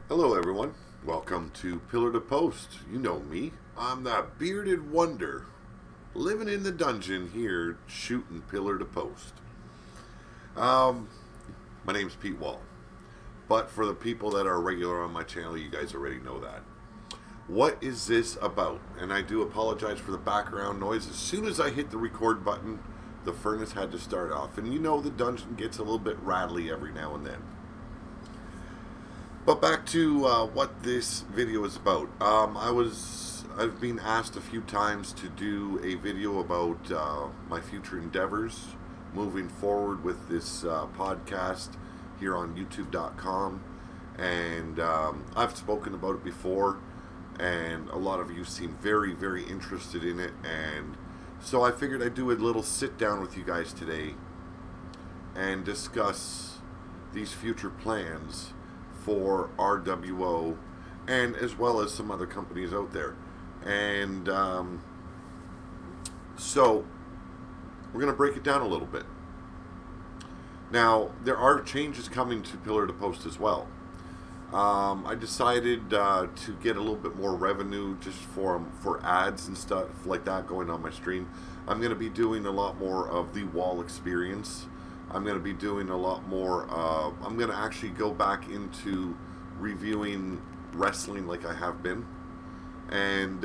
Hello everyone, welcome to Pillar to Post. You know me, I'm that bearded wonder, living in the dungeon here, shooting Pillar to Post. My name's Pete Wall, but for the people that are regular on my channel, you guys already know that. What is this about? And I do apologize for the background noise. As soon as I hit the record button, the furnace had to start off, and you know the dungeon gets a little bit rattly every now and then. But back to what this video is about. I've been asked a few times to do a video about my future endeavors moving forward with this podcast here on YouTube.com, and I've spoken about it before, and a lot of you seem very, very interested in it, and so I figured I'd do a little sit down with you guys today and discuss these future plans for RWO, and as well as some other companies out there. And so we're going to break it down a little bit. Now, there are changes coming to Pillar to Post as well. I decided to get a little bit more revenue just for ads and stuff like that going on my stream. I'm going to be doing a lot more of the wall experience. I'm going to be doing a lot more, I'm going to actually go back into reviewing wrestling like I have been. And,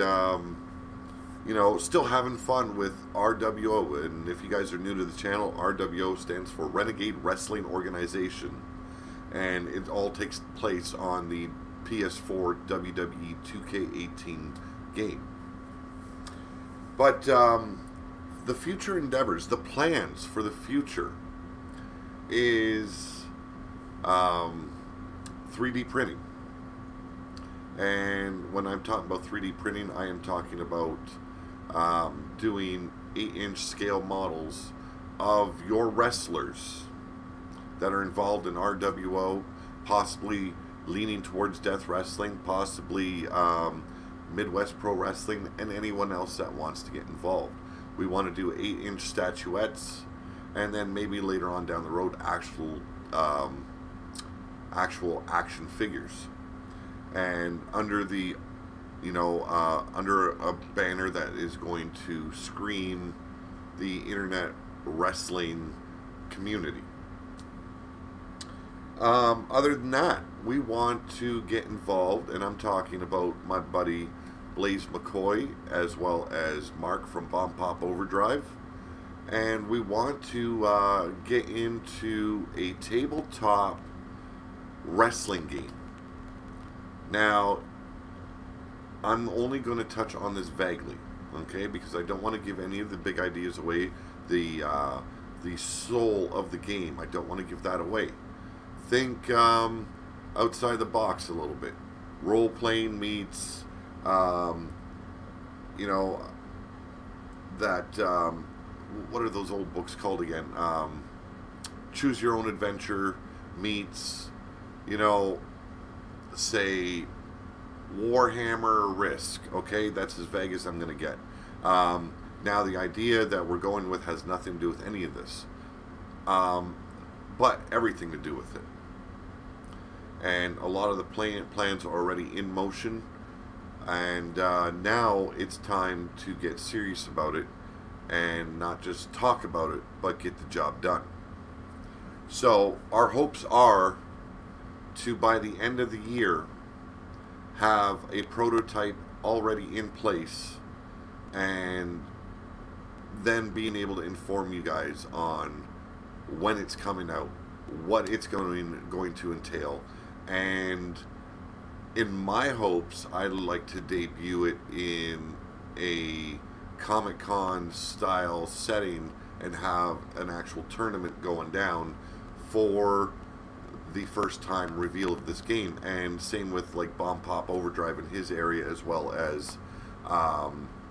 you know, still having fun with RWO. And if you guys are new to the channel, RWO stands for Renegade Wrestling Organization. And it all takes place on the PS4 WWE 2K18 game. But the future endeavors, the plans for the future is 3D printing. And when I'm talking about 3D printing, I am talking about doing 8-inch scale models of your wrestlers that are involved in RWO, possibly leaning towards Death Wrestling, possibly Midwest Pro Wrestling, and anyone else that wants to get involved. We want to do 8-inch statuettes, and then maybe later on down the road, actual action figures. And under the, you know, under a banner that is going to screen the internet wrestling community. Other than that, we want to get involved, and I'm talking about my buddy Blaze McCoy as well as Mark from Bomb Pop Overdrive. And we want to get into a tabletop wrestling game. Now, I'm only going to touch on this vaguely, okay? Because I don't want to give any of the big ideas away. The soul of the game, I don't want to give that away. Think outside the box a little bit. Role-playing meets, you know, that... what are those old books called again? Choose Your Own Adventure meets, you know, say Warhammer Risk. Okay, that's as vague as I'm going to get. Now, the idea that we're going with has nothing to do with any of this, but everything to do with it. And a lot of the plans are already in motion, and now it's time to get serious about it and not just talk about it, but get the job done. So our hopes are to, by the end of the year, have a prototype already in place, and then being able to inform you guys on when it's coming out, what it's going to entail. And in my hopes, I'd like to debut it in a Comic-Con style setting and have an actual tournament going down for the first time reveal of this game. And same with like Bomb Pop Overdrive in his area, as well as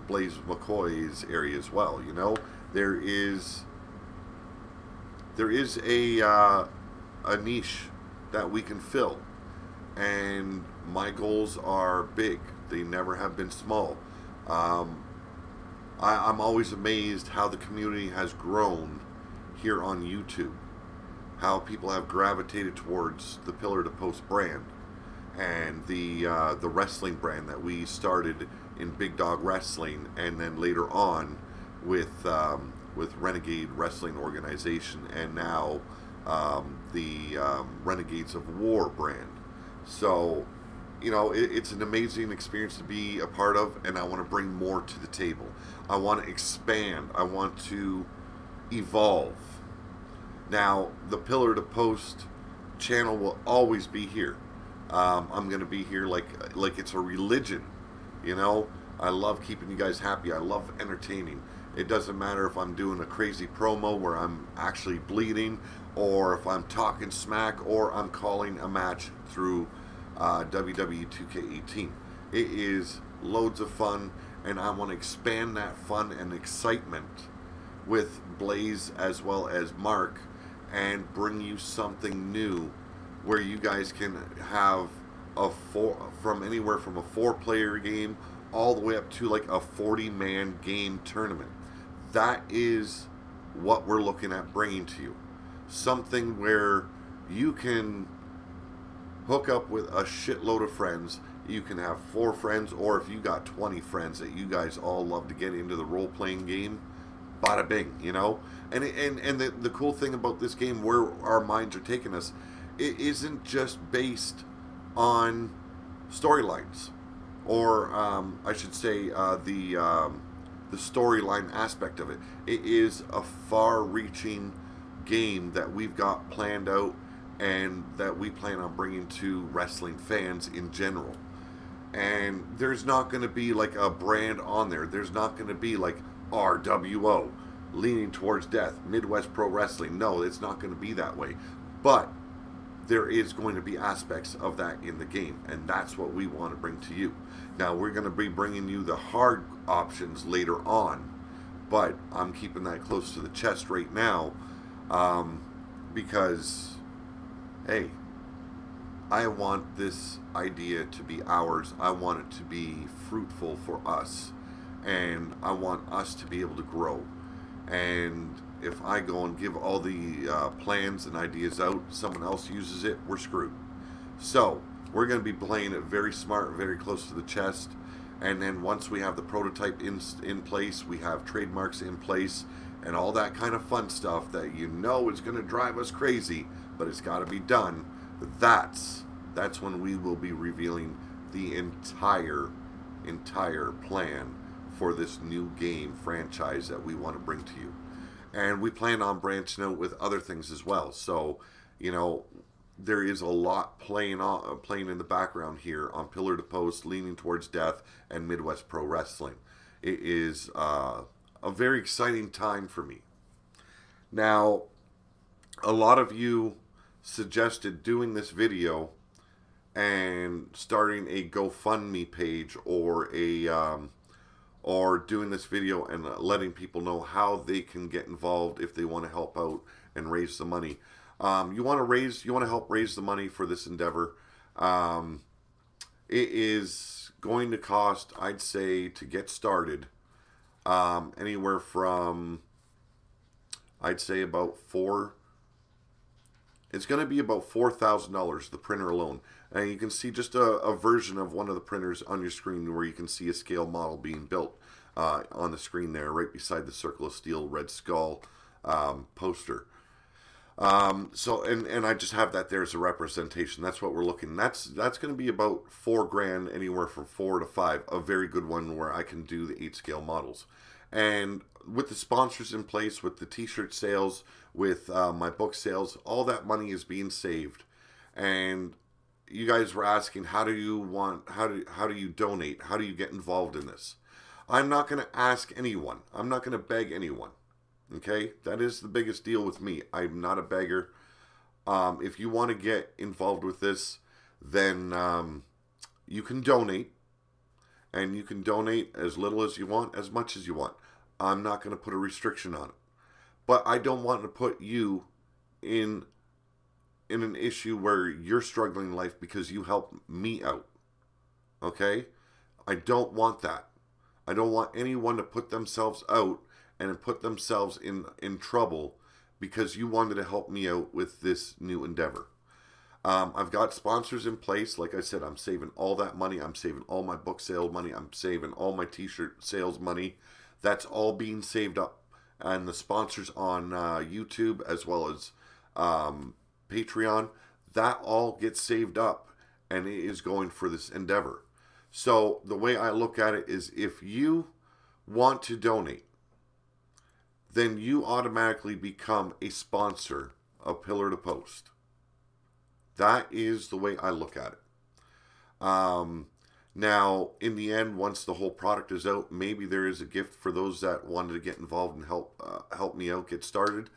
Blaze McCoy's area as well. You know, there is a niche that we can fill, and my goals are big. They never have been small. I'm always amazed how the community has grown here on YouTube. How people have gravitated towards the Pillar to Post brand. and the wrestling brand that we started in Big Dog Wrestling, and then later on with Renegade Wrestling Organization, and now the Renegades of War brand. So, you know, it's an amazing experience to be a part of, and I want to bring more to the table. I want to expand. I want to evolve. Now, the Pillar to Post channel will always be here. I'm going to be here like it's a religion, you know. I love keeping you guys happy. I love entertaining. It doesn't matter if I'm doing a crazy promo where I'm actually bleeding, or if I'm talking smack, or I'm calling a match through WWE 2K18. It is loads of fun, and I want to expand that fun and excitement with Blaze as well as Mark, and bring you something new where you guys can have from anywhere from a 4-player game all the way up to like a 40-man game tournament. That is what we're looking at bringing to you. Something where you can hook up with a shitload of friends. You can have 4 friends, or if you got 20 friends that you guys all love to get into the role-playing game, bada bing, you know. And the cool thing about this game, where our minds are taking us, it isn't just based on storylines, or I should say the storyline aspect of it. It is a far-reaching game that we've got planned out, and that we plan on bringing to wrestling fans in general. And there's not going to be like a brand on there. There's not going to be like RWO, leaning towards death, Midwest Pro Wrestling. No, it's not going to be that way. But there is going to be aspects of that in the game, and that's what we want to bring to you. Now, we're going to be bringing you the hard options later on, but I'm keeping that close to the chest right now, because, hey, I want this idea to be ours. I want it to be fruitful for us, and I want us to be able to grow. And if I go and give all the plans and ideas out, someone else uses it, we're screwed. So we're going to be playing it very smart, very close to the chest. And then once we have the prototype in place, we have trademarks in place, and all that kind of fun stuff that you know is going to drive us crazy, but it's got to be done. That's when we will be revealing the entire plan for this new game franchise that we want to bring to you. And we plan on branching out with other things as well. So, you know, there is a lot playing in the background here on Pillar to Post, Leaning Towards Death, and Midwest Pro Wrestling. It is a very exciting time for me. Now, a lot of you suggested doing this video and starting a GoFundMe page, or doing this video and letting people know how they can get involved if they want to help out and raise the money. You want to help raise the money for this endeavor. It is going to cost, I'd say, to get started, anywhere from, I'd say, it's going to be about $4,000, the printer alone. And you can see just a version of one of the printers on your screen, where you can see a scale model being built on the screen there, right beside the Circle of Steel Red Skull poster. So I just have that there as a representation. That's what we're looking. That's going to be about $4,000, anywhere from 4 to 5. A very good one where I can do the 8 scale models. And with the sponsors in place, with the t-shirt sales, with my book sales, all that money is being saved. And you guys were asking, how do you donate? How do you get involved in this? I'm not going to ask anyone. I'm not going to beg anyone. Okay? That is the biggest deal with me. I'm not a beggar. If you want to get involved with this, then you can donate. And you can donate as little as you want, as much as you want. I'm not going to put a restriction on it. But I don't want to put you in an issue where you're struggling in life because you help me out. Okay? I don't want that. I don't want anyone to put themselves out and put themselves in trouble because you wanted to help me out with this new endeavor. I've got sponsors in place. Like I said, I'm saving all that money. I'm saving all my book sales money. I'm saving all my t-shirt sales money. That's all being saved up. And the sponsors on YouTube as well as Patreon, that all gets saved up and it is going for this endeavor. So the way I look at it is if you want to donate, then you automatically become a sponsor of Pillar to Post. That is the way I look at it. Now, in the end, once the whole product is out, maybe there is a gift for those that wanted to get involved and help me out, get started.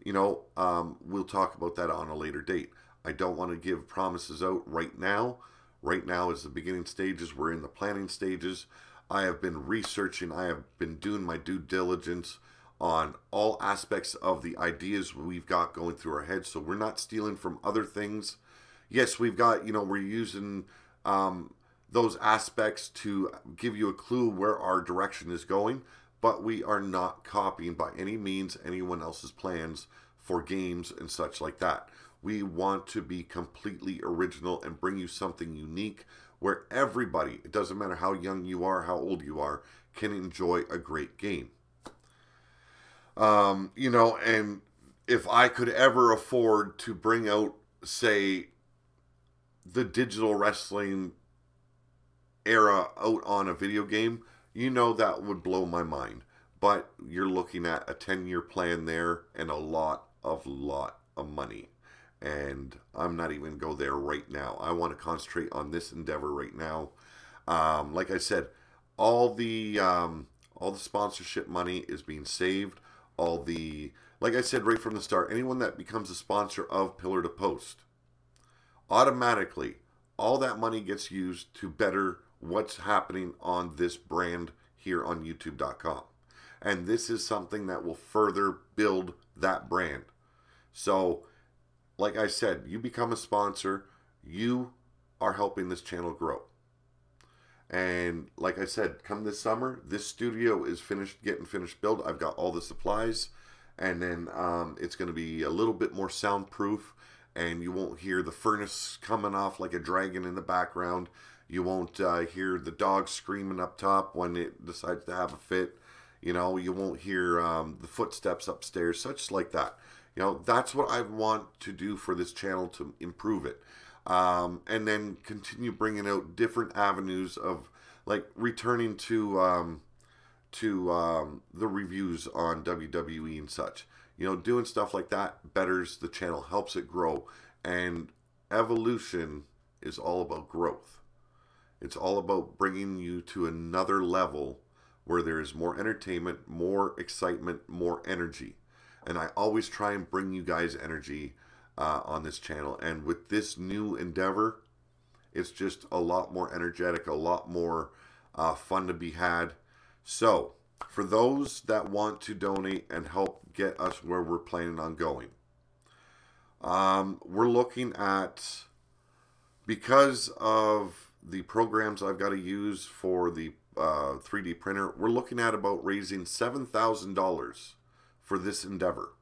We'll talk about that on a later date. I don't want to give promises out right now. Right now is the beginning stages. We're in the planning stages. I have been researching. I have been doing my due diligence on all aspects of the ideas we've got going through our heads. So we're not stealing from other things. Yes, we've got, we're using those aspects to give you a clue where our direction is going, but we are not copying by any means anyone else's plans for games and such like that. We want to be completely original and bring you something unique where everybody, it doesn't matter how young you are, how old you are, can enjoy a great game. And if I could ever afford to bring out, say, the digital wrestling era out on a video game, that would blow my mind. But you're looking at a 10-year plan there and a lot of money. And I'm not even go there right now. I want to concentrate on this endeavor right now. Like I said, all the sponsorship money is being saved. Like I said right from the start, anyone that becomes a sponsor of Pillar to Post, automatically, all that money gets used to better what's happening on this brand here on YouTube.com. And this is something that will further build that brand. So, like I said, you become a sponsor, you are helping this channel grow. And like I said, come this summer, this studio is getting finished built. I've got all the supplies, and then it's going to be a little bit more soundproof, and you won't hear the furnace coming off like a dragon in the background. You won't hear the dog screaming up top when it decides to have a fit. You won't hear the footsteps upstairs, such like that. That's what I want to do for this channel to improve it. And then continue bringing out different avenues of, like, returning to the reviews on WWE and such. Doing stuff like that betters the channel, helps it grow. And evolution is all about growth. It's all about bringing you to another level where there is more entertainment, more excitement, more energy. And I always try and bring you guys energy on this channel. And with this new endeavor, it's just a lot more energetic, a lot more fun to be had. So, for those that want to donate and help get us where we're planning on going, we're looking at, because of the programs I've got to use for the 3D printer, we're looking at about raising $7,000 for this endeavor.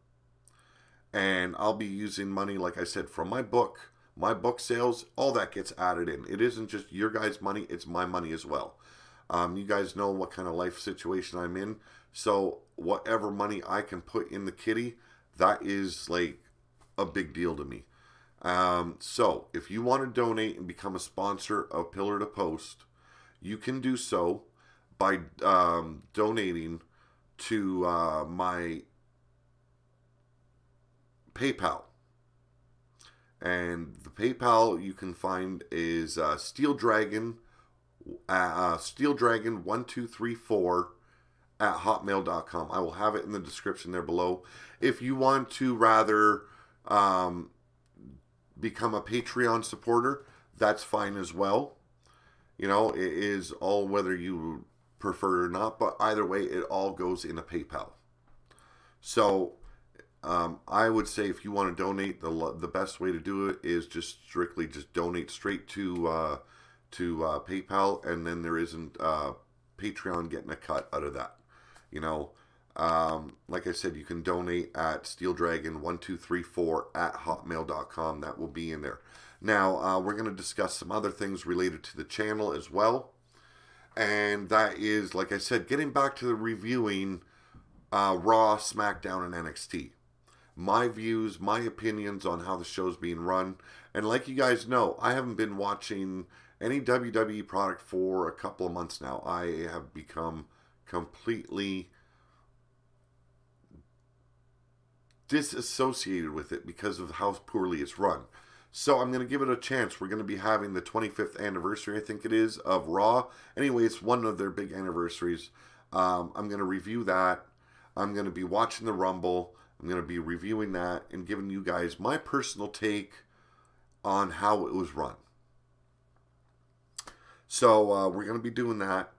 And I'll be using money, like I said, from my book sales, all that gets added in. It isn't just your guys' money, it's my money as well. You guys know what kind of life situation I'm in. So whatever money I can put in the kitty, that is like a big deal to me. So if you want to donate and become a sponsor of Pillar to Post, you can do so by donating to my PayPal. And the PayPal you can find is SteelDragon1234 at hotmail.com. I will have it in the description there below. If you want to rather become a Patreon supporter, that's fine as well. It is all whether you prefer or not, but either way, it all goes in a PayPal. So I would say if you want to donate, the best way to do it is just strictly donate straight to PayPal, and then there isn't Patreon getting a cut out of that. Like I said, you can donate at steeldragon1234@hotmail.com. That will be in there. Now, we're going to discuss some other things related to the channel as well. And that is, like I said, getting back to the reviewing Raw, SmackDown, and NXT. My views, my opinions on how the show's being run. And like you guys know, I haven't been watching any WWE product for a couple of months now. I have become completely disassociated with it because of how poorly it's run. So I'm going to give it a chance. We're going to be having the 25th anniversary, I think it is, of Raw. Anyway, it's one of their big anniversaries. I'm going to review that. I'm going to be watching the Rumble. I'm going to be reviewing that and giving you guys my personal take on how it was run. So we're going to be doing that.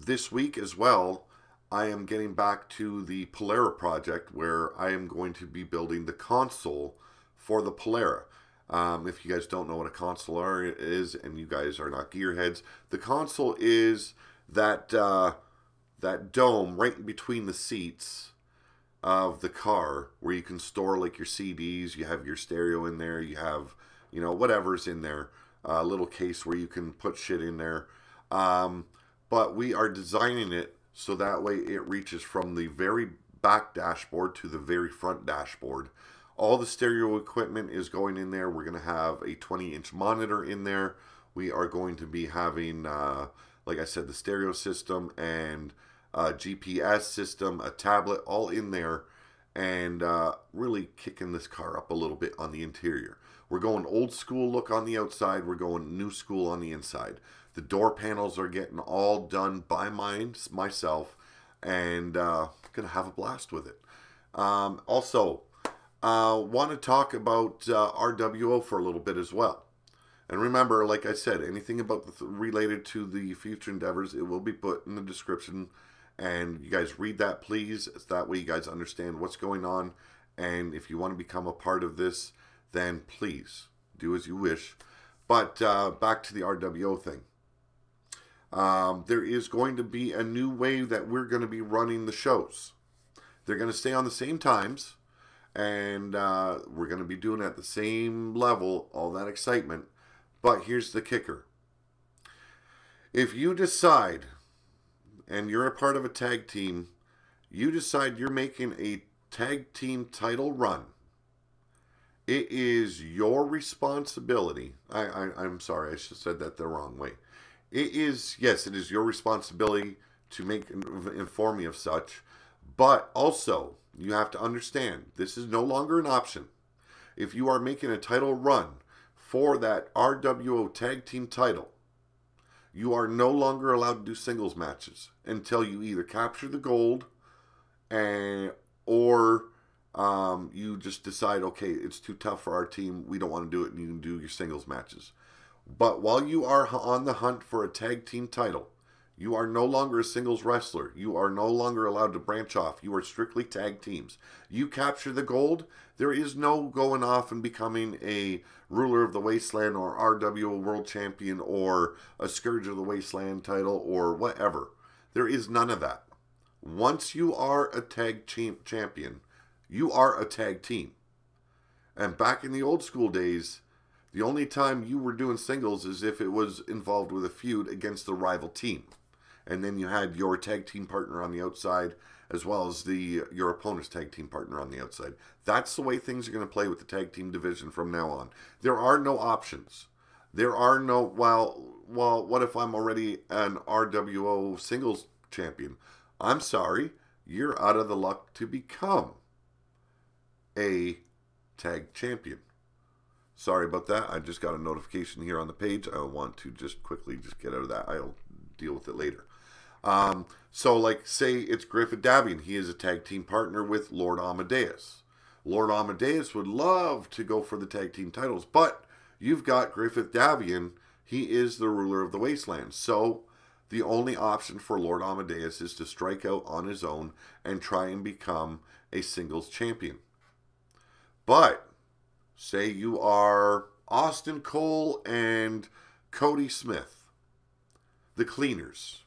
This week as well, I am getting back to the Polara project where I am going to be building the console for the Polara. If you guys don't know what a console is and you guys are not gearheads, the console is that dome right in between the seats of the car where you can store like your CDs, you have your stereo in there, you have, you know, whatever's in there, a little case where you can put shit in there. But we are designing it so that way it reaches from the very back dashboard to the very front dashboard. All the stereo equipment is going in there. We're going to have a 20-inch monitor in there. We are going to be having, like I said, the stereo system and GPS system, a tablet, all in there, and really kicking this car up a little bit on the interior. We're going old school look on the outside. We're going new school on the inside. The door panels are getting all done by myself, and going to have a blast with it. Also, want to talk about RWO for a little bit as well. And remember, like I said, anything about related to the future endeavors, it will be put in the description. And you guys read that, please. That way you guys understand what's going on. And if you want to become a part of this, then please do as you wish. But back to the RWO thing. There is going to be a new way that we're going to be running the shows. They're going to stay on the same times. And we're going to be doing it at the same level, all that excitement. But here's the kicker. If you decide, and you're a part of a tag team, you decide you're making a tag team title run, it is your responsibility. I'm sorry, I should have said that the wrong way. It is your responsibility to inform me of such. But also, you have to understand, this is no longer an option. If you are making a title run for that RWO tag team title, you are no longer allowed to do singles matches until you either capture the gold or you just decide, okay, it's too tough for our team, we don't want to do it, and you can do your singles matches. But while you are on the hunt for a tag team title, you are no longer a singles wrestler. You are no longer allowed to branch off. You are strictly tag teams. You capture the gold, there is no going off and becoming a Ruler of the Wasteland or RWO World Champion or a Scourge of the Wasteland title or whatever. There is none of that. Once you are a tag champion, you are a tag team. And back in the old school days, the only time you were doing singles is if it was involved with a feud against the rival team. And then you had your tag team partner on the outside as well as your opponent's tag team partner on the outside. That's the way things are going to play with the tag team division from now on. There are no options. There are no, well, what if I'm already an RWO singles champion? I'm sorry, you're out of the luck to become a tag champion. Sorry about that. I just got a notification here on the page. I want to just quickly get out of that. I'll deal with it later. So like say it's Griffith Davian. He is a tag team partner with Lord Amadeus. Lord Amadeus would love to go for the tag team titles, but you've got Griffith Davian. He is the ruler of the wasteland. So the only option for Lord Amadeus is to strike out on his own and try and become a singles champion. But say you are Austin Cole and Cody Smith, the Cleaners.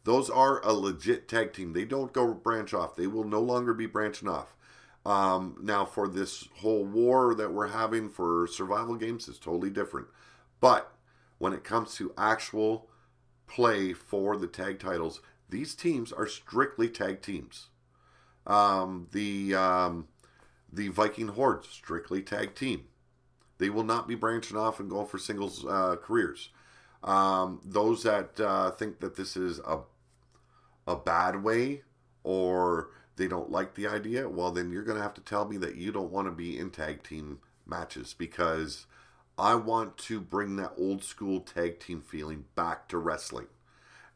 Those are a legit tag team. They don't go branch off. They will no longer be branching off. Now, for this whole war that we're having for survival games, is totally different. But when it comes to actual play for the tag titles, these teams are strictly tag teams. The Viking Horde, strictly tag team. They will not be branching off and going for singles careers. Those that think that this is a bad way, or they don't like the idea, well, then you're going to have to tell me that you don't want to be in tag team matches, because I want to bring that old school tag team feeling back to wrestling.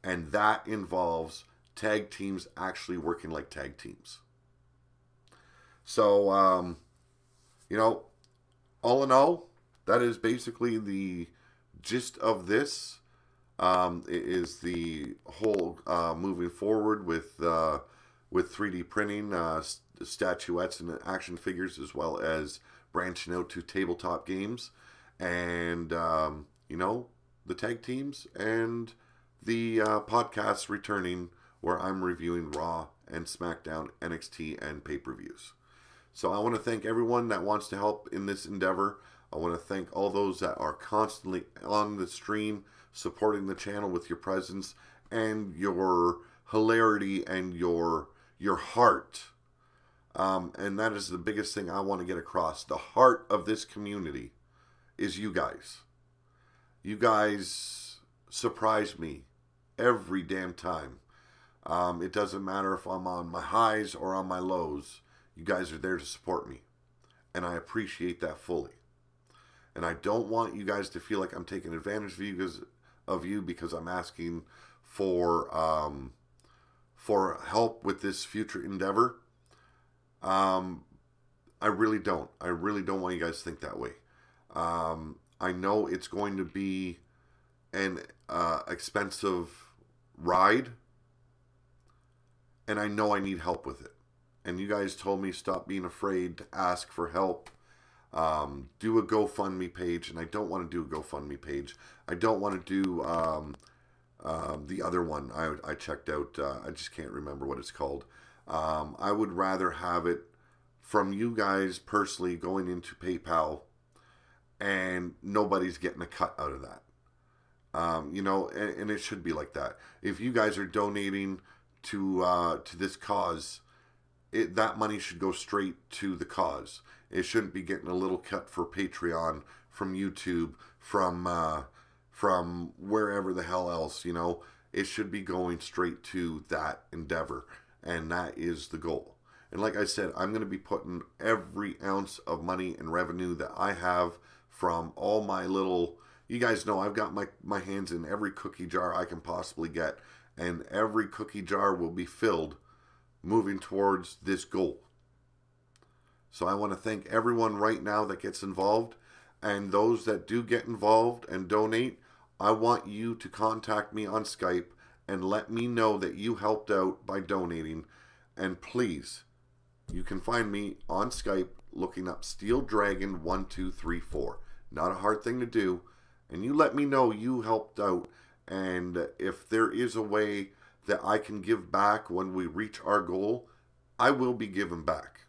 And that involves tag teams actually working like tag teams. So, you know, all in all, that is basically the gist of this. It is the whole moving forward with 3D printing, statuettes and action figures, as well as branching out to tabletop games, and you know, the tag teams, and the podcasts returning, where I'm reviewing Raw and SmackDown, NXT, and pay-per-views. So I want to thank everyone that wants to help in this endeavor. I want to thank all those that are constantly on the stream, supporting the channel with your presence and your hilarity and your heart. And that is the biggest thing I want to get across. The heart of this community is you guys. You guys surprise me every damn time. It doesn't matter if I'm on my highs or on my lows. You guys are there to support me. And I appreciate that fully. And I don't want you guys to feel like I'm taking advantage of you because I'm asking for help with this future endeavor. I really don't. I really don't want you guys to think that way. I know it's going to be an expensive ride, and I know I need help with it. And you guys told me stop being afraid to ask for help. Do a GoFundMe page, and I don't want to do a GoFundMe page. I don't want to do the other one I checked out. I just can't remember what it's called. I would rather have it from you guys personally going into PayPal, and nobody's getting a cut out of that. You know, and it should be like that. If you guys are donating to this cause, that money should go straight to the cause. It shouldn't be getting a little cut for Patreon, from YouTube, from wherever the hell else, you know. It should be going straight to that endeavor, and that is the goal. And like I said, I'm going to be putting every ounce of money and revenue that I have from all my little, you guys know I've got my hands in every cookie jar I can possibly get, and every cookie jar will be filled moving towards this goal. So I want to thank everyone right now that gets involved, and those that do get involved and donate, I want you to contact me on Skype and let me know that you helped out by donating. And please, you can find me on Skype looking up Steel Dragon 1234. Not a hard thing to do. And you let me know you helped out, and if there is a way that I can give back when we reach our goal, I will be giving back.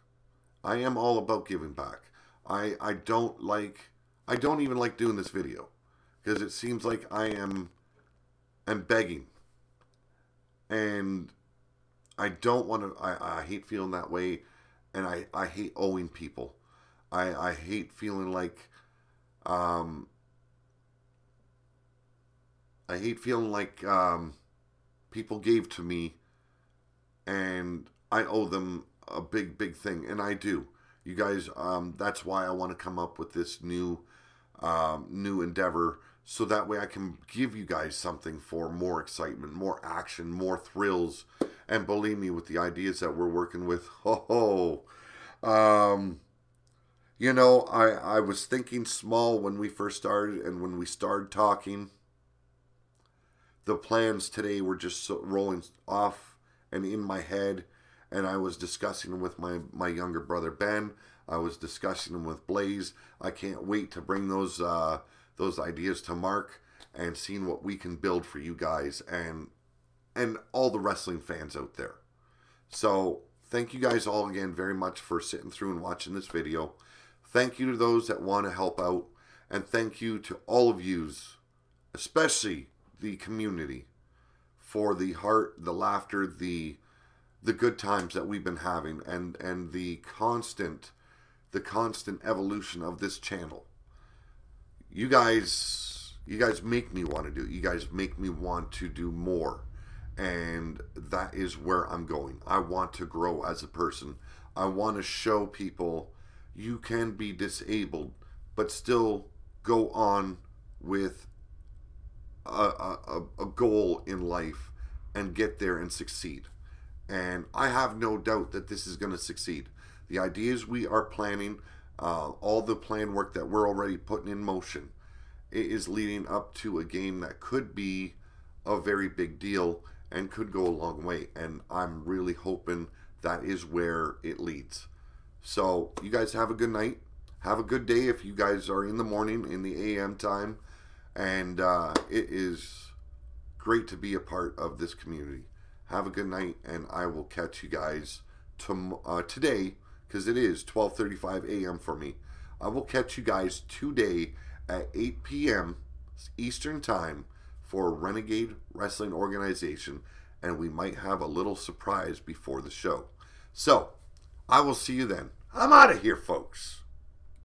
I am all about giving back. I don't even like doing this video, because it seems like I'm begging. And I don't want to, I hate feeling that way, and I hate owing people. I hate feeling like, people gave to me and I owe them a big thing, and I do. You guys, that's why I want to come up with this new endeavor, so that way I can give you guys something for more excitement, more action, more thrills. And believe me, with the ideas that we're working with, you know, I was thinking small when we first started, and when we started talking, the plans today were just rolling off and in my head, and I was discussing them with my younger brother Ben. I was discussing them with Blaze. I can't wait to bring those ideas to Mark and seeing what we can build for you guys. And and all the wrestling fans out there. So thank you guys all again very much for sitting through and watching this video. Thank you to those that want to help out. And thank you to all of yous, especially the community, for the heart, the laughter, the good times that we've been having, and the constant evolution of this channel. You guys make me want to do it. You guys make me want to do more. And that is where I'm going. I want to grow as a person. I want to show people you can be disabled, but still go on with a goal in life and get there and succeed. And I have no doubt that this is going to succeed. The ideas we are planning, all the plan work that we're already putting in motion, it is leading up to a game that could be a very big deal and could go a long way. And I'm really hoping that is where it leads. So you guys have a good night. Have a good day if you guys are in the morning, in the AM time. And it is great to be a part of this community. Have a good night, and I will catch you guys today, because it is 12:35 a.m. for me. I will catch you guys today at 8 p.m. Eastern Time for Renegade Wrestling Organization, and we might have a little surprise before the show. So, I will see you then. I'm out of here, folks.